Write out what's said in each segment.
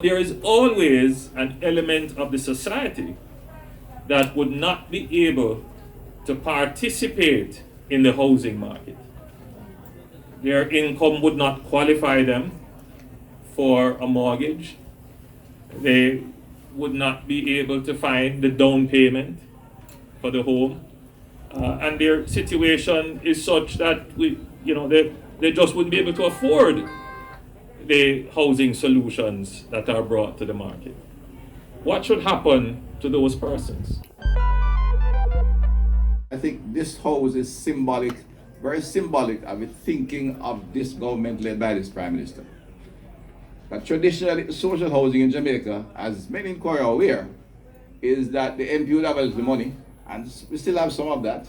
There is always an element of the society that would not be able to participate in the housing market. Their income would not qualify them for a mortgage. They would not be able to find the down payment for the home. And their situation is such that they just wouldn't be able to afford the housing solutions that are brought to the market. What should happen to those persons? I think this house is symbolic, very symbolic of it thinking of this government led by this Prime Minister. But traditionally, social housing in Jamaica, as many in Quarry are aware, is that the MP would have the money, and we still have some of that.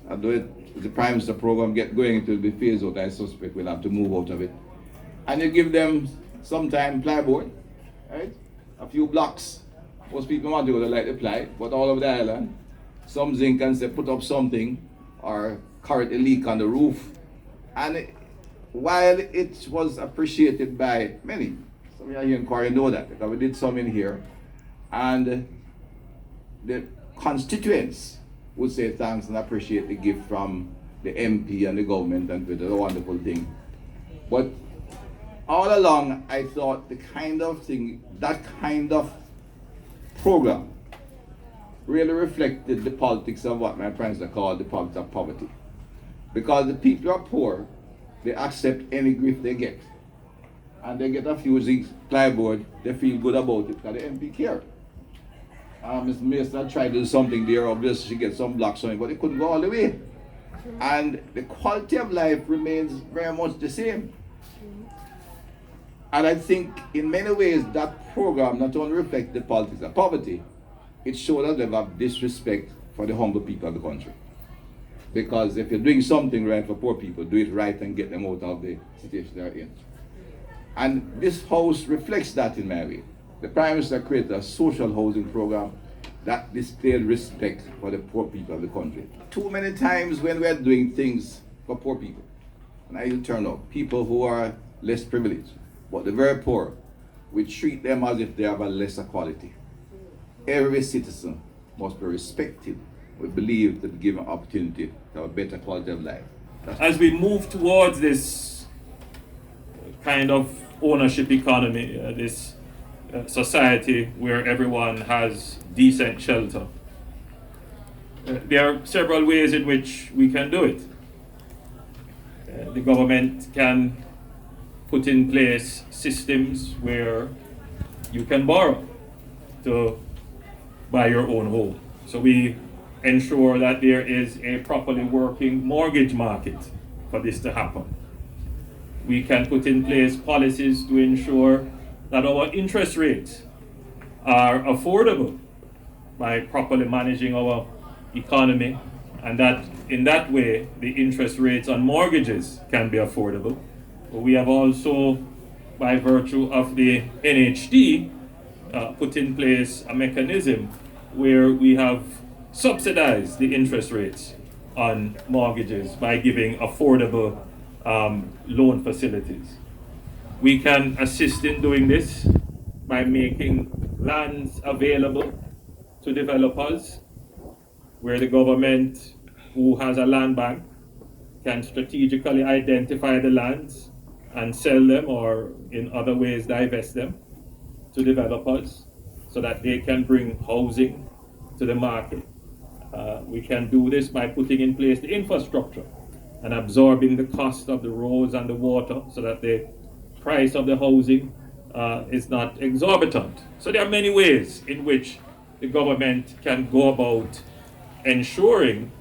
Although the Prime Minister program get going, it will be phased out. I suspect we'll have to move out of it. And you give them sometime plyboard, right? A few blocks. Most people want to go to like the ply, but all over the island, some zinc and say put up something or correct a leak on the roof. And while it was appreciated by many, some of you here in Quarry know that because we did some in here, and the constituents would say thanks and appreciate the gift from the MP and the government, and it was a wonderful thing. But all along, I thought the kind of thing, that kind of program really reflected the politics of what my friends called the politics of poverty. Because the people are poor, they accept any gift they get. And they get a few zinc plyboard, they feel good about it because the MP care. Ms. Minister tried to do something there, obviously she gets some blocks on it, but it couldn't go all the way. And the quality of life remains very much the same. And I think in many ways that program not only reflects the politics of poverty, it showed a level of disrespect for the humble people of the country. Because if you're doing something right for poor people, do it right and get them out of the situation they're in. And this house reflects that in my way. The Prime Minister created a social housing program that displayed respect for the poor people of the country. Too many times when we're doing things for poor people, and I will turn out people who are less privileged, but the very poor, we treat them as if they have a lesser quality. Every citizen must be respected. We believe to be given opportunity to have a better quality of life. As we move towards this kind of ownership economy, this society where everyone has decent shelter, there are several ways in which we can do it. The government can put in place systems where you can borrow to buy your own home. So we ensure that there is a properly working mortgage market for this to happen. We can put in place policies to ensure that our interest rates are affordable by properly managing our economy, and that in that way the interest rates on mortgages can be affordable. We have also, by virtue of the NHD, put in place a mechanism where we have subsidized the interest rates on mortgages by giving affordable loan facilities. We can assist in doing this by making lands available to developers, where the government, who has a land bank, can strategically identify the lands and sell them, or in other ways divest them to developers so that they can bring housing to the market. We can do this by putting in place the infrastructure and absorbing the cost of the roads and the water so that the price of the housing is not exorbitant. So there are many ways in which the government can go about ensuring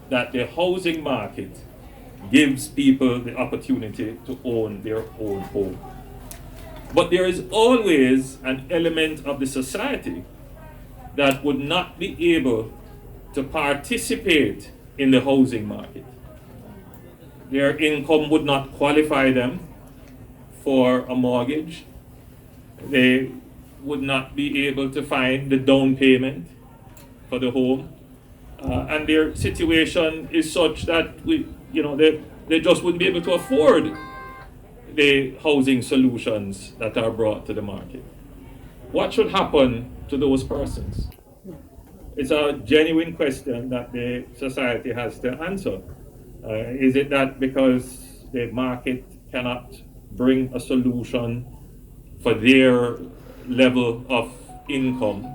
that the housing market gives people the opportunity to own their own home. But there is always an element of the society that would not be able to participate in the housing market. Their income would not qualify them for a mortgage. They would not be able to find the down payment for the home. And their situation is such that they just wouldn't be able to afford the housing solutions that are brought to the market. what should happen to those persons? It's a genuine question that the society has to answer. Is it that because the market cannot bring a solution for their level of income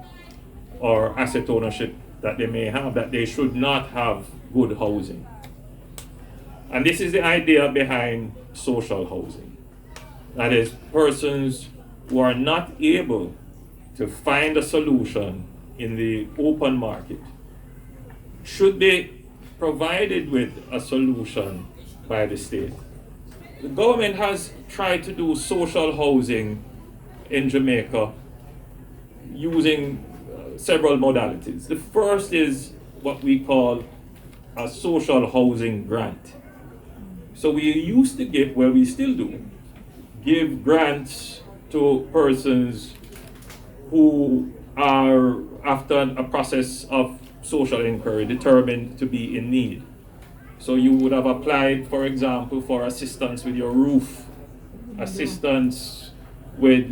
or asset ownership that they may have, that they should not have good housing? And this is the idea behind social housing. That is, persons who are not able to find a solution in the open market should be provided with a solution by the state. The government has tried to do social housing in Jamaica using several modalities. The first is what we call a social housing grant. So we used to give, well, we still do, give grants to persons who are, after a process of social inquiry, determined to be in need. So you would have applied, for example, for assistance with your roof, assistance with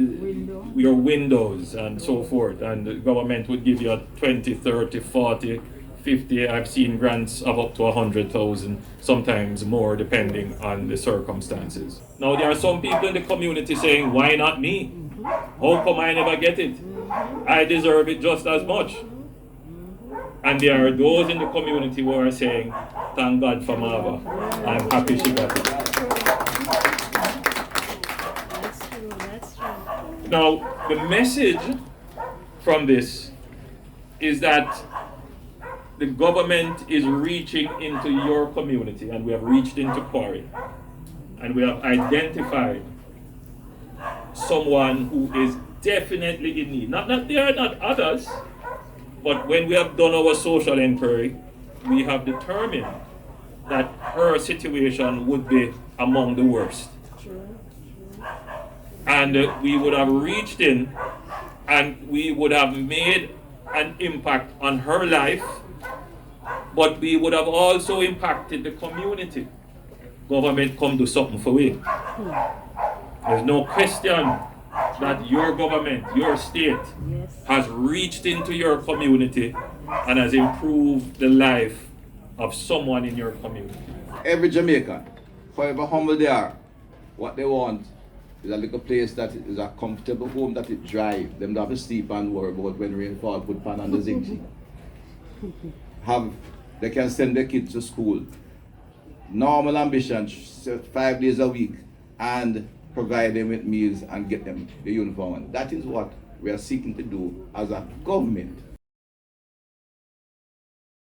your windows and so forth, and the government would give you a 20, 30, 40, 50, I've seen grants of up to 100,000, sometimes more depending on the circumstances. Now there are some people in the community saying, why not me? How come I never get it? I deserve it just as much. And there are those in the community who are saying, thank God for Marva, I'm happy she got it. That's true. Now, the message from this is that the government is reaching into your community, and we have reached into Quarry, and we have identified someone who is definitely in need. Not that there are not others, but when we have done our social inquiry, we have determined that her situation would be among the worst. And we would have reached in and we would have made an impact on her life, but we would have also impacted the community. Government come do something for we. There's no question that your government, your state, has reached into your community and has improved the life of someone in your community. Every Jamaican, however humble they are, what they want is a little place that is a comfortable home that is dry. Them don't have to sleep and worry about when rain fall, put pan on the zinc. They can send their kids to school. Normal ambition, 5 days a week, and provide them with meals and get them the uniform. And that is what we are seeking to do as a government.